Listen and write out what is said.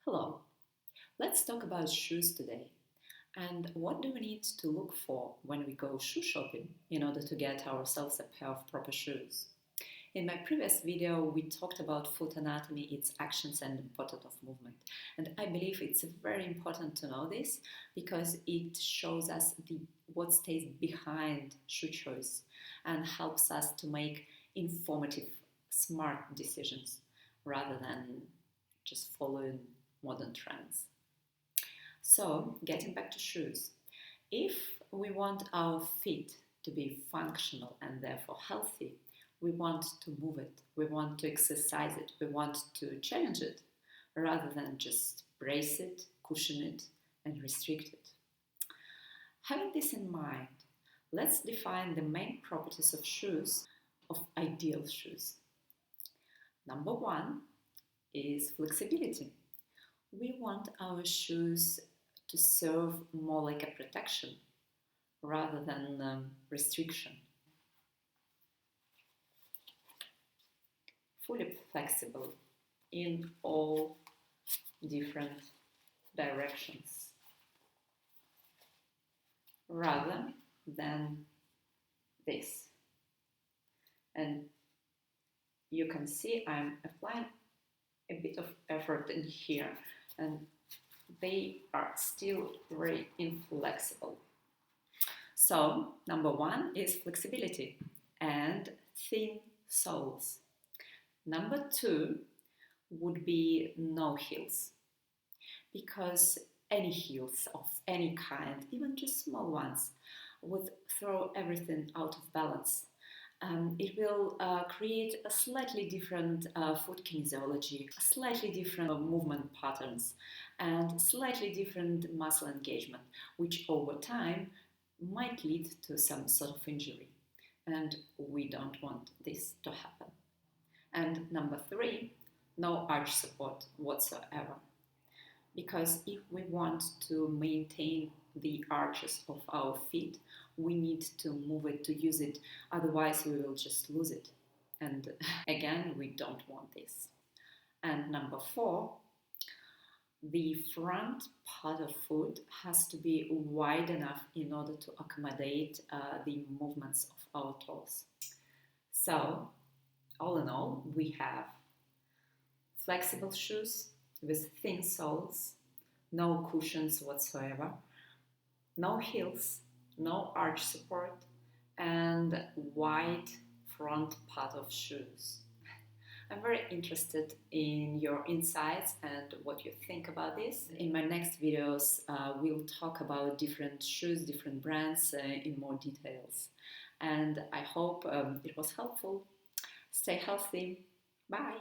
Hello, let's talk about shoes today. And what do we need to look for when we go shoe shopping in order to get ourselves a pair of proper shoes? In my previous video, we talked about foot anatomy, its actions, and importance of movement. And I believe it's very important to know this because it shows us what stays behind shoe choice and helps us to make informative, smart decisions rather than just following modern trends. So, getting back to shoes, if we want our feet to be functional and therefore healthy, we want to move it, we want to exercise it, we want to challenge it rather than just brace it, cushion it, and restrict it. Having this in mind, let's define the main properties of shoes, of ideal shoes. Number one is flexibility. We want our shoes to serve more like a protection rather than restriction. Fully flexible in all different directions rather than this. And you can see I'm applying a bit of effort in here and they are still very inflexible. So, number one is flexibility and thin soles. Number two would be no heels, because any heels of any kind, even just small ones, would throw everything out of balance. It will create a slightly different foot kinesiology, slightly different movement patterns, and slightly different muscle engagement, which over time might lead to some sort of injury. And we don't want this to happen. And number three, no arch support whatsoever. Because if we want to maintain the arches of our feet, we need to move it, to use it, otherwise we will just lose it. And again, we don't want this. And number four, the front part of foot has to be wide enough in order to accommodate the movements of our toes. So, all in all, we have flexible shoes with thin soles, no cushions whatsoever, no heels, no arch support, and wide front part of shoes. I'm very interested in your insights and what you think about this. In my next videos, we'll talk about different shoes, different brands in more details. And I hope it was helpful. Stay healthy. Bye.